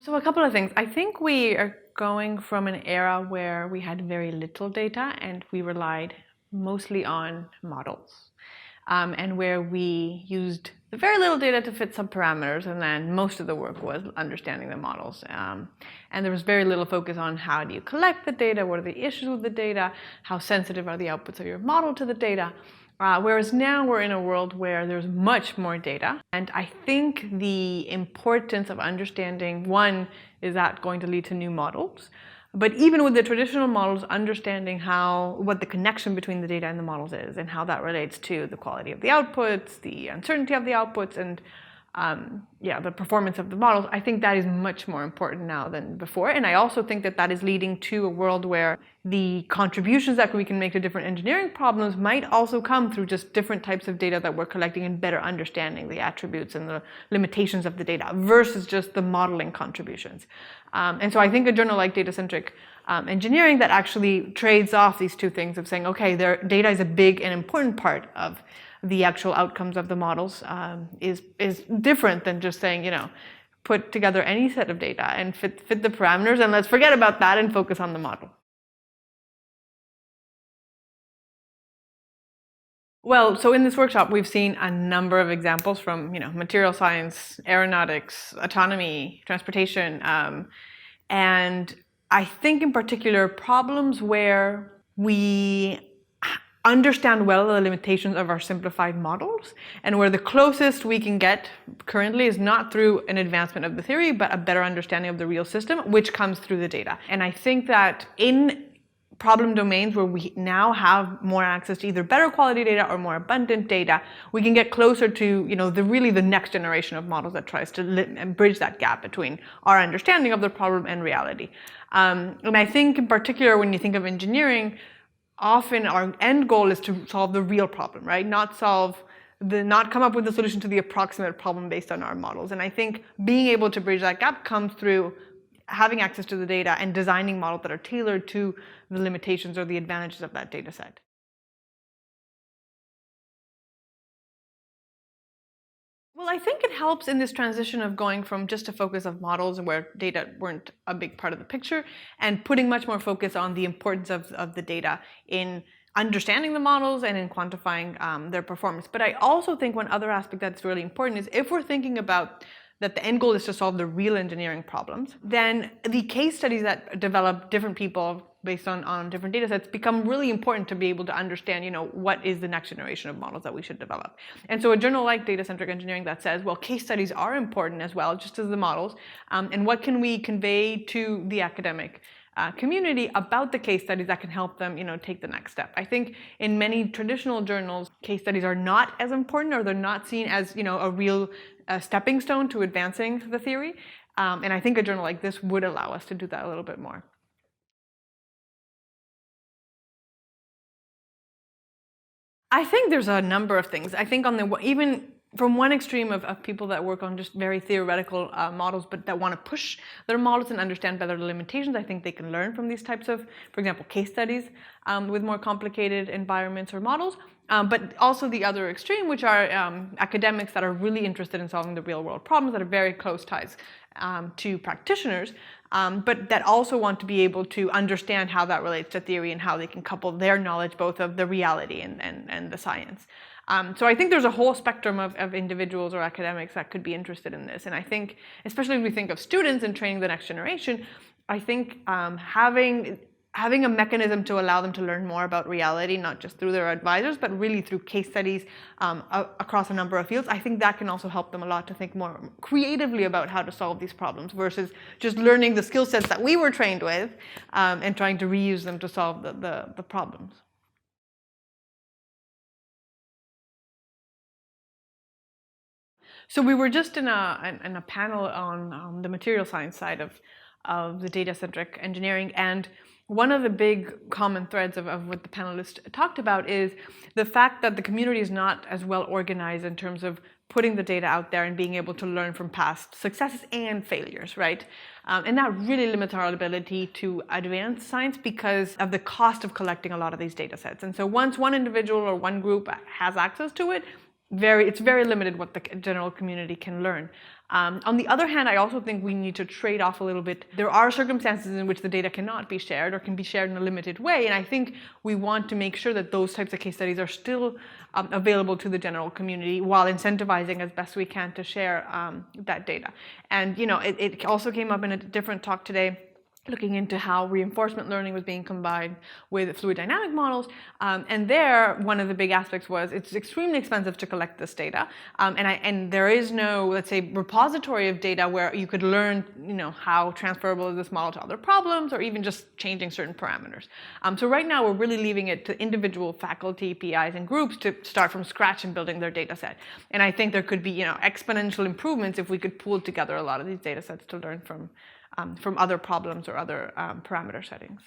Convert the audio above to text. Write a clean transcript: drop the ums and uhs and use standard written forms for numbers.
So a couple of things. I think we are going from an era where we had very little data and we relied mostly on models. And where we used very little data to fit some parameters, and then most of the work was understanding the models. And there was very little focus on how do you collect the data, what are the issues with the data, how sensitive are the outputs of your model to the data. Whereas now we're in a world where there's much more data. And I think the importance of understanding, one, is that going to lead to new models? But even with the traditional models, understanding what the connection between the data and the models is and how that relates to the quality of the outputs, the uncertainty of the outputs, and the performance of the models, I think that is much more important now than before. And I also think that that is leading to a world where the contributions that we can make to different engineering problems might also come through just different types of data that we're collecting and better understanding the attributes and the limitations of the data versus just the modeling contributions. And so I think a journal like Data-Centric Engineering that actually trades off these two things of saying, okay, their data is a big and important part of the actual outcomes of the models is different than just saying, put together any set of data and fit the parameters and let's forget about that and focus on the model. Well, so in this workshop, we've seen a number of examples from, material science, aeronautics, autonomy, transportation, and I think in particular problems where we understand well the limitations of our simplified models and where the closest we can get currently is not through an advancement of the theory, but a better understanding of the real system, which comes through the data. And I think that in problem domains where we now have more access to either better quality data or more abundant data, we can get closer to the next generation of models that tries to bridge that gap between our understanding of the problem and reality. And I think in particular when you think of engineering, often our end goal is to solve the real problem, right? Not come up with a solution to the approximate problem based on our models. And I think being able to bridge that gap comes through having access to the data and designing models that are tailored to the limitations or the advantages of that data set. Well, I think it helps in this transition of going from just a focus of models where data weren't a big part of the picture and putting much more focus on the importance of the data in understanding the models and in quantifying their performance. But I also think one other aspect that's really important is if we're thinking about that the end goal is to solve the real engineering problems, then the case studies that develop different people based on different data sets become really important to be able to understand, what is the next generation of models that we should develop. And so a journal like Data-Centric Engineering that says, well, case studies are important as well, just as the models, and what can we convey to the academic community about the case studies that can help them, take the next step. I think in many traditional journals, case studies are not as important or they're not seen as, a real stepping stone to advancing the theory. And I think a journal like this would allow us to do that a little bit more. I think there's a number of things. I think even from one extreme of people that work on just very theoretical models, but that want to push their models and understand better the limitations, I think they can learn from these types of, for example, case studies with more complicated environments or models. But also the other extreme, which are academics that are really interested in solving the real world problems that are very close ties to practitioners, but that also want to be able to understand how that relates to theory and how they can couple their knowledge both of the reality and the science. So I think there's a whole spectrum of individuals or academics that could be interested in this. And I think, especially if we think of students and training the next generation, I think having a mechanism to allow them to learn more about reality, not just through their advisors, but really through case studies across a number of fields, I think that can also help them a lot to think more creatively about how to solve these problems versus just learning the skill sets that we were trained with and trying to reuse them to solve the problems. So we were just in a panel on the material science side of the data-centric engineering, and one of the big common threads of what the panelists talked about is the fact that the community is not as well organized in terms of putting the data out there and being able to learn from past successes and failures, right? And that really limits our ability to advance science because of the cost of collecting a lot of these data sets. And so once one individual or one group has access to it, it's very limited what the general community can learn. On the other hand, I also think we need to trade off a little bit. There are circumstances in which the data cannot be shared or can be shared in a limited way, and I think we want to make sure that those types of case studies are still available to the general community while incentivizing as best we can to share that data. And it also came up in a different talk today, looking into how reinforcement learning was being combined with fluid dynamic models. And there, one of the big aspects was it's extremely expensive to collect this data. And there is no, let's say, repository of data where you could learn, how transferable is this model to other problems, or even just changing certain parameters. So right now, we're really leaving it to individual faculty, PIs, and groups to start from scratch in building their data set. And I think there could be, exponential improvements if we could pool together a lot of these data sets to learn from other problems or other parameter settings.